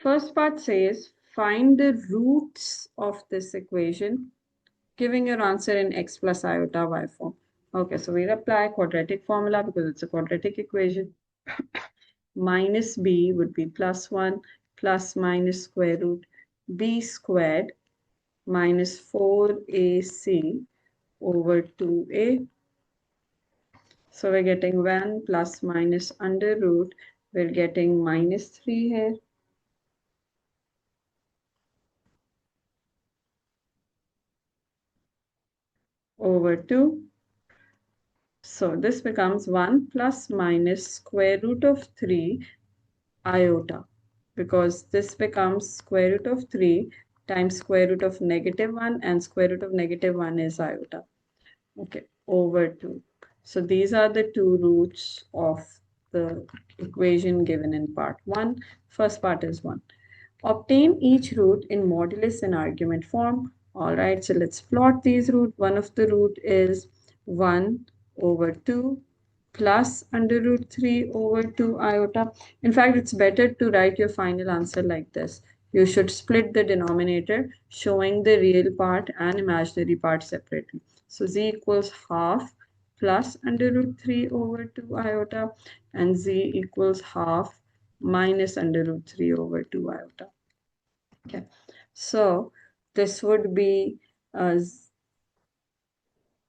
First part says find the roots of this equation, giving your answer in x plus iota y form. Okay, so we'll apply quadratic formula because it's a quadratic equation. Minus b would be plus 1 plus minus square root b squared minus 4ac over 2a. So we're getting 1 plus minus under root. We're getting minus 3 here. Over 2. So this becomes 1 plus minus square root of 3 iota, because this becomes square root of 3 times square root of negative 1, and square root of negative 1 is iota. Okay, over 2. So these are the two roots of the equation given in part 1. First part is 1. Obtain each root in modulus and argument form. All right, so let's plot these roots. One of the root is 1 over 2 plus under root 3 over 2 iota. In fact, it's better to write your final answer like this. You should split the denominator, showing the real part and imaginary part separately. So z equals half plus under root 3 over 2 iota, and z equals half minus under root 3 over 2 iota. Okay, so this would be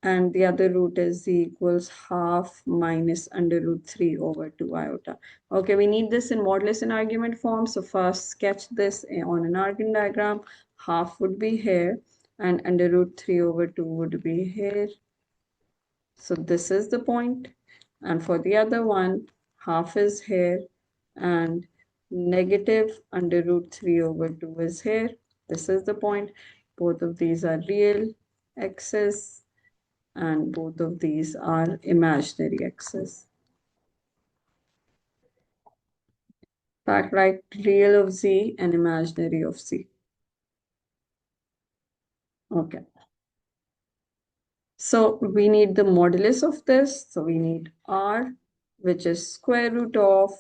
and the other root is z equals half minus under root 3 over 2 iota. Okay, we need this in modulus and argument form. So first sketch this on an Argand diagram. Half would be here and under root 3 over 2 would be here. So this is the point. And for the other one, half is here and negative under root 3 over 2 is here. This is the point. Both of these are real x's and both of these are imaginary x's. Fact, write real of z and imaginary of z. Okay. So we need the modulus of this. So we need r, which is square root of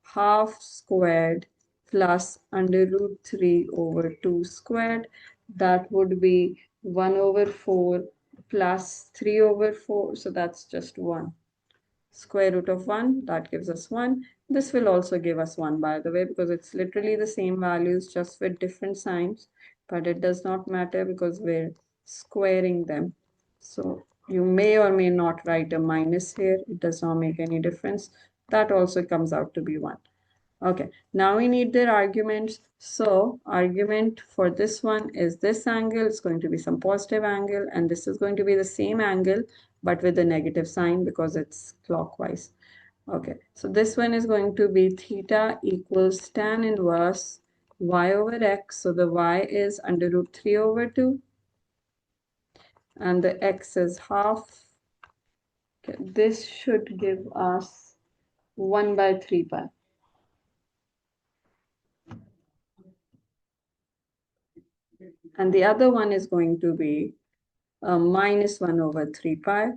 half squared plus under root 3 over 2 squared. That would be 1 over 4 plus 3 over 4. So that's just 1. Square root of 1, that gives us 1. This will also give us 1, by the way, because it's literally the same values just with different signs. But it does not matter because we're squaring them. So you may or may not write a minus here. It does not make any difference. That also comes out to be 1. Okay, now we need their arguments. So argument for this one is this angle. It's going to be some positive angle, and this is going to be the same angle, but with a negative sign because it's clockwise. Okay, so this one is going to be theta equals tan inverse y over x. So the y is under root 3 over 2, and the x is half. Okay, this should give us 1 by 3 pi. And the other one is going to be minus 1 over 3 pi,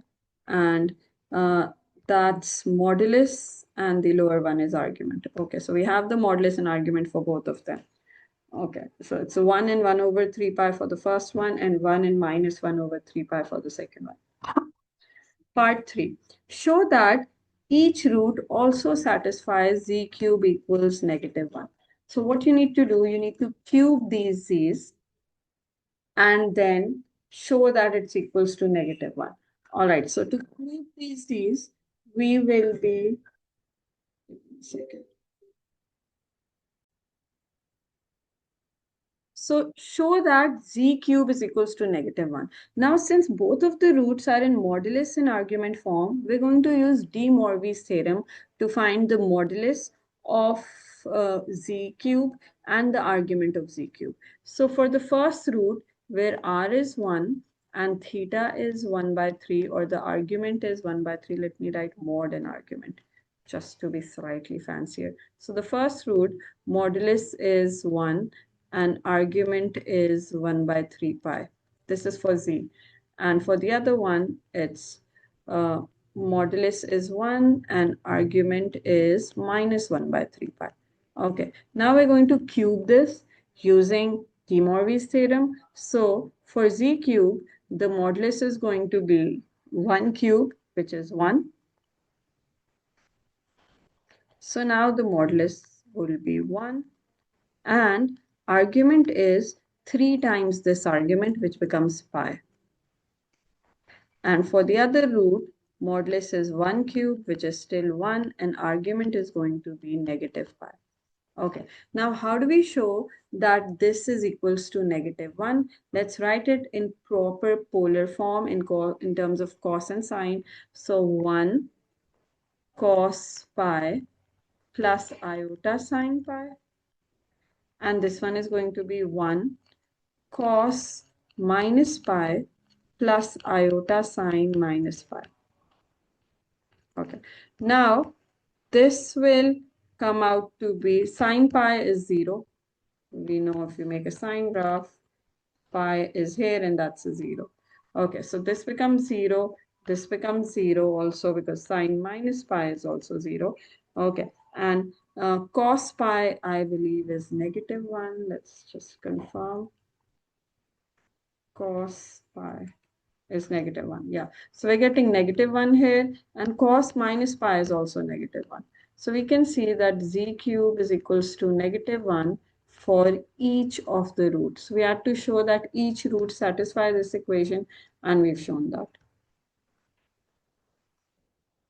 and that's modulus, and the lower one is argument. Okay, so we have the modulus and argument for both of them. Okay, so it's a 1 and 1 over 3 pi for the first one, and 1 and minus 1 over 3 pi for the second one. Part 3. Show that each root also satisfies z cube equals negative 1. So what you need to do, you need to cube these z's and then show that it's equals to negative 1. All right, so to cube these z's, we will be, second. So show that z cube is equals to negative 1. Now, since both of the roots are in modulus and argument form, we're going to use de Moivre's theorem to find the modulus of z cube and the argument of z cube. So for the first root, where r is 1 and theta is 1 by 3, or the argument is 1 by 3, let me write mod and argument just to be slightly fancier. So the first root, modulus is 1 and argument is 1 by 3 pi. This is for z. And for the other one, it's modulus is 1 and argument is minus 1 by 3 pi. Okay, now we're going to cube this using De Moivre's theorem. So for z cube, the modulus is going to be 1 cube, which is 1. So now the modulus will be 1. And argument is 3 times this argument, which becomes pi. And for the other root, modulus is 1 cube, which is still 1, and argument is going to be negative pi. Okay, now how do we show that this is equals to negative 1? Let's write it in proper polar form in terms of cos and sine. So 1 cos pi plus iota sine pi. And this one is going to be 1 cos minus pi plus iota sine minus pi. Okay, now this will come out to be sine pi is 0. We know if you make a sine graph, pi is here and that's a 0. Okay, so this becomes 0. This becomes 0 also because sine minus pi is also 0. Okay, and cos pi, I believe, is negative 1. Let's just confirm. Cos pi is negative 1. Yeah, so we're getting negative 1 here, and cos minus pi is also negative 1. So we can see that z cube is equals to negative 1 for each of the roots. We had to show that each root satisfies this equation, and we've shown that.